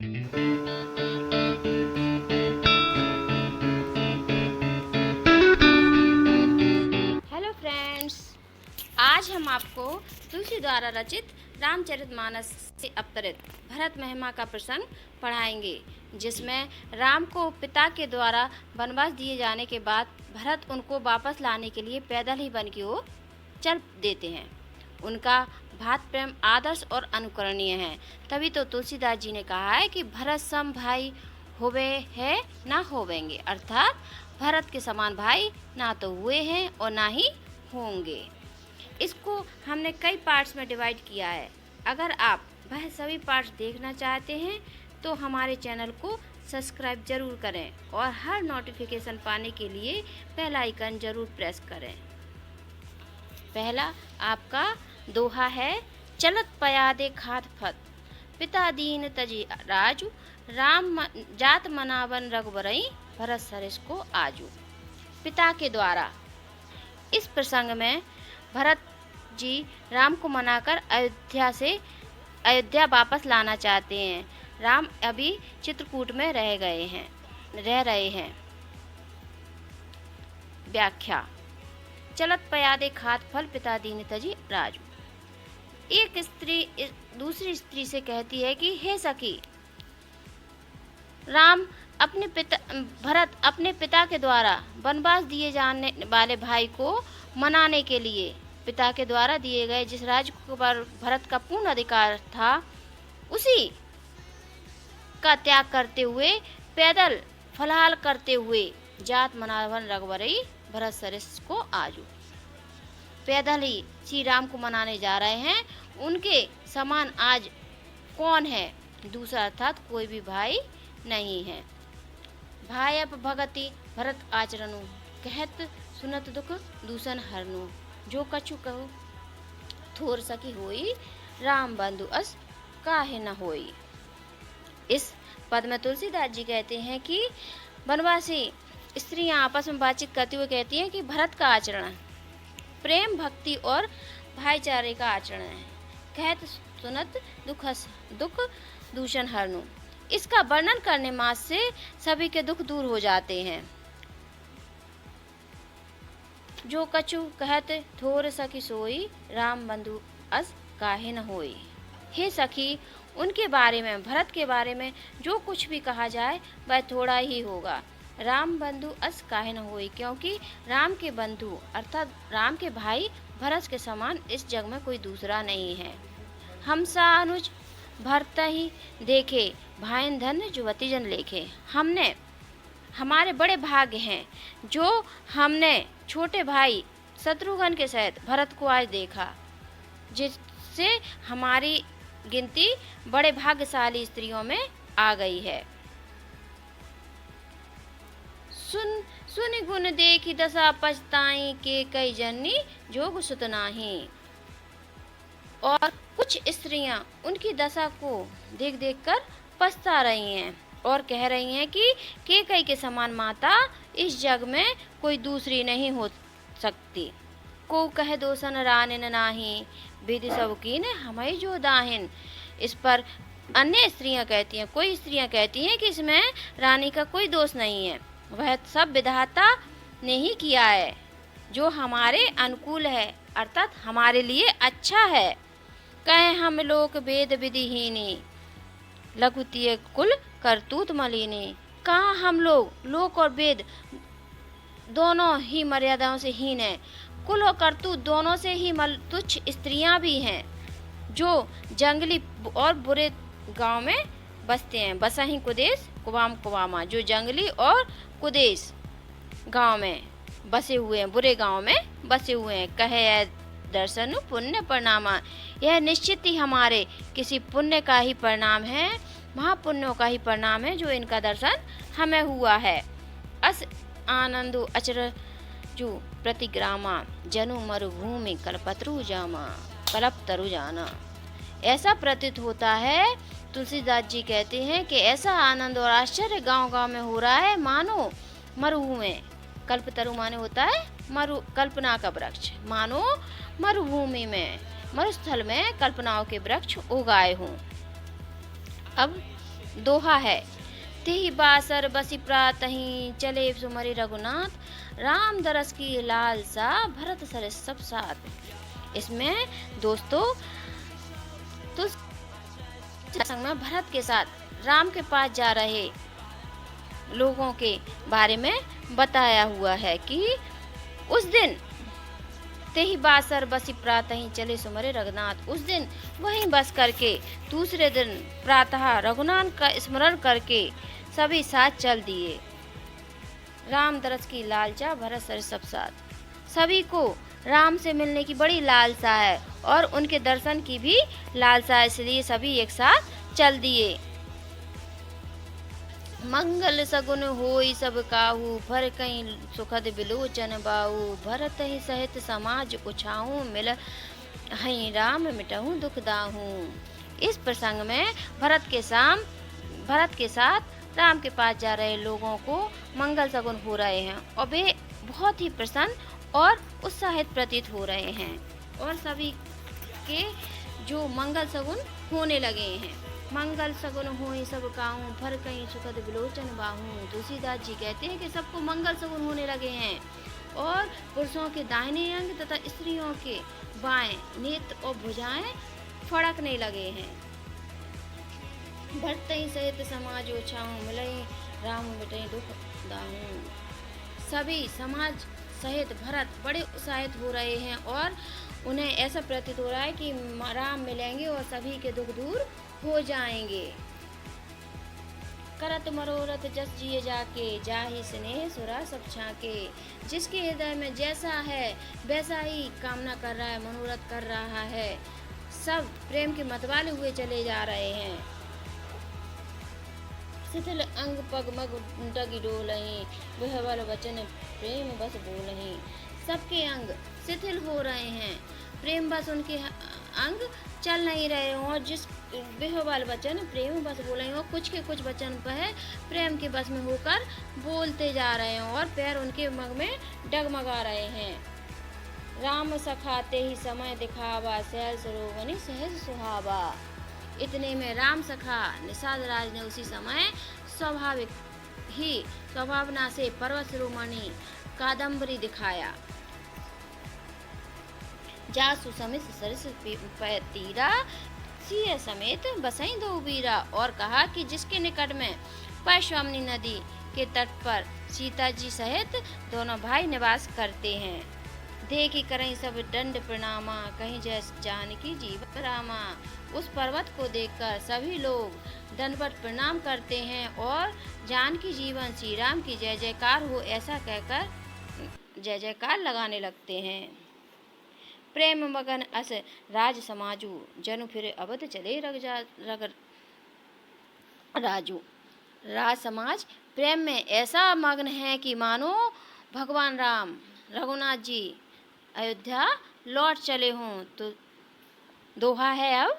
Hello friends, आज हम आपको तुलसी द्वारा रचित रामचरितमानस से अवतरित भरत महिमा का प्रसंग पढ़ाएंगे, जिसमें राम को पिता के द्वारा वनवास दिए जाने के बाद भरत उनको वापस लाने के लिए पैदल ही वन की ओर चल देते हैं। उनका भात प्रेम आदर्श और अनुकरणीय है। तभी तो तुलसीदास जी ने कहा है कि भरत सम भाई होवे है ना होवेंगे, अर्थात भरत के समान भाई ना तो हुए हैं और ना ही होंगे। इसको हमने कई पार्ट्स में डिवाइड किया है। अगर आप वह सभी पार्ट्स देखना चाहते हैं तो हमारे चैनल को सब्सक्राइब जरूर करें और हर नोटिफिकेशन पाने के लिए बेल आइकन जरूर प्रेस करें। पहला आपका दोहा है, चलत पयादे खात फत, पिता दीन तजी राजू, राम जात मनावन रघुबरई, भरत सरिस को आजू। पिता के द्वारा। इस प्रसंग में भरत जी राम को मनाकर अयोध्या वापस लाना चाहते हैं। राम अभी चित्रकूट में रह रहे हैं। व्याख्या। चलत पयादे खात फल, पिता दीन तजी राजू। एक स्त्री दूसरी स्त्री से कहती है कि हे सखी, भरत अपने पिता के द्वारा वनवास दिए जाने वाले भाई को मनाने के लिए पिता के द्वारा दिए गए जिस राज्य पर भरत का पूर्ण अधिकार था, उसी का त्याग करते हुए, पैदल फलाहार करते हुए, जात मनावन रघुबरई, भरत सरिस को आजू, पैदल ही श्री राम को मनाने जा रहे हैं। उनके समान आज कौन है? दूसरा अर्थात कोई भी भाई नहीं है। भाई अप भगति भरत आचरणु, कहत सुनत दुख दूषण हरनु, जो कछु कहो थोर सकी होई, राम बंधु अस काहे न होई। इस पद में तुलसीदास जी कहते हैं कि वनवासी स्त्रियां आपस में बातचीत करते हुए कहती हैं कि भरत का आचरण प्रेम, भक्ति और भाईचारे का आचरण है। कहत सुनत दुख दूषण हरनु, इसका वर्णन करने मात्र से सभी के दुख दूर हो जाते हैं। जो कछु कहत थोर सखी सोई, राम बंधु अस काहे न होई। हे सखी, उनके बारे में, भरत के बारे में जो कुछ भी कहा जाए वह थोड़ा ही होगा। राम बंधु अस काहे न होई, क्योंकि राम के बंधु अर्थात राम के भाई भरत के समान इस जग में कोई दूसरा नहीं है। हमसा अनुज भरत ही देखे, भाईन धन्य जुवती जन लेखे। हमारे बड़े भाग्य हैं जो हमने छोटे भाई शत्रुघ्न के सहित भरत को आज देखा, जिससे हमारी गिनती बड़े भाग्यशाली स्त्रियों में आ गई है। सुन गुण देखी दशा पछताई, के कई जननी जोग सुत नाही। और कुछ स्त्रियां उनकी दशा को देख देख कर पछता रही हैं और कह रही हैं कि केकई के समान माता इस जग में कोई दूसरी नहीं हो सकती। को कह दोसन रानिन नाही, विधि सब कीन हमें जो दाहिन। इस पर अन्य स्त्रियां कहती हैं, कोई स्त्रियां कहती हैं कि इसमें रानी का कोई दोष नहीं है, वह सब विधाता ने ही किया है जो हमारे अनुकूल है, अर्थात हमारे लिए अच्छा है। कहे हम लोक वेद विधिहीनी, लघुतीय कुल करतूत मलिनी। कहाँ हम लोक और वेद दोनों ही मर्यादाओं से हीन है, कुल और करतूत दोनों से ही तुच्छ स्त्रियां भी हैं जो जंगली और बुरे गांव में बसते हैं। बसही कुदेश कुवाम कुवामा, जो जंगली और कुदेश गांव में बसे हुए हैं, बुरे गांव में बसे हुए हैं। कहे दर्शन पुण्य परिणामा, यह निश्चित ही हमारे किसी पुण्य का ही परिणाम है, महापुण्यों का ही परिणाम है जो इनका दर्शन हमें हुआ है। अस आनंदो अचरजु प्रतिग्रामा, जनु मरुभूमि कल्पतरु जामा, कल्प तरु जाना। ऐसा प्रतीत होता है, तुलसीदास जी कहते हैं कि ऐसा आनंद और आश्चर्य गांव गांव में हो रहा है मानो मरुभूमि, कल्पतरु माने होता है कल्पना का वृक्ष, मानो मरुभूमि में, मरुस्थल में कल्पनाओं के वृक्ष उगाए हों। अब दोहा है, तेहि बासर बसी प्रातहि चले सुमरि रघुनाथ, राम दरस की लालसा भरत सर सब साथ। इसमें दोस्तों संग में भरत के साथ राम के पास जा रहे लोगों के बारे में बताया हुआ है कि उस दिन तेहि बासर बसी प्रातः चले सुमरे रघुनाथ, उस दिन वहीं बस करके दूसरे दिन प्रातः रघुनाथ का स्मरण करके सभी साथ चल दिए। राम दरस की लालचा भरत सर सब साथ। सभी को राम से मिलने की बड़ी लालसा है और उनके दर्शन की भी लालसा है, इसलिए सभी एक साथ चल दिए। मंगल सगुन होई सब काहू, भर कहीं सुखद बिलोचन बाऊ, भरत ही सहित समाज उछाऊ, मिल हई राम मिटहूँ दुख दाहू। इस प्रसंग में भरत के साथ राम के पास जा रहे लोगों को मंगल सगुन हो रहे हैं और वे बहुत ही प्रसन्न और उत्साहित प्रतीत हो रहे हैं और सभी के जो मंगल सगुन होने लगे हैं। मंगल सगुन होई सब काहू, भर कहीं सुखद बिलोचन बाहू। तुलसीदास जी कहते हैं कि सबको मंगल सगुन होने लगे हैं और पुरुषों के दाहिने अंग तथा स्त्रियों के बाएं नेत्र और भुजाएं फड़कने लगे हैं। भरत ही सहित समाज ओछाऊं, मिलई राम मिटई दुख दाहूं। सभी समाज सहित भरत बड़े उत्साहित हो रहे हैं और उन्हें ऐसा प्रतीत हो रहा है कि राम मिलेंगे और सभी के दुख दूर हो जाएंगे। करत मनोरथ जस जिए जाके, जाहि स्नेह सुरा सब छाके। जिसके हृदय में जैसा है वैसा ही कामना कर रहा है, मनोरथ कर रहा है, सब प्रेम के मतवाले हुए चले जा रहे हैं। शिथिल अंग पग मग डगी डोलहीं, बिहवल वचन प्रेम बस बोलहीं। सबके अंग शिथिल हो रहे हैं, प्रेम बस उनके अंग चल नहीं रहे हों और जिस बिहवल वचन प्रेम बस बोले हों, कुछ के कुछ वचन पर प्रेम के बस में होकर बोलते जा रहे हों और पैर उनके मग में डगमगा रहे हैं। राम सखाते ही समय दिखावा, सहज सरोवनी सहज सुहावा। इतने में राम सखा निषाद राज ने उसी समय स्वभावना से पर्वत शिरोमणि कादम्बरी दिखाया। जासु समित सरस तीरा, सिय समेत बसई दो वीरा। और कहा कि जिसके निकट में पैश्वामनी नदी के तट पर सीता जी सहित दोनों भाई निवास करते हैं। देखी करई सब दंड प्रणामा, कहीं जय जानकी जीवन रामा। उस पर्वत को देखकर सभी लोग दंडवत प्रणाम करते हैं और जानकी जीवन श्री राम की जय जयकार हो ऐसा कहकर जय जयकार लगाने लगते हैं। प्रेम मगन अस राज समाजू, जनु फिर अवध चले राजू। राज समाज प्रेम में ऐसा मग्न है कि मानो भगवान राम रघुनाथ जी अयोध्या लौट चले हों। तो दोहा है अब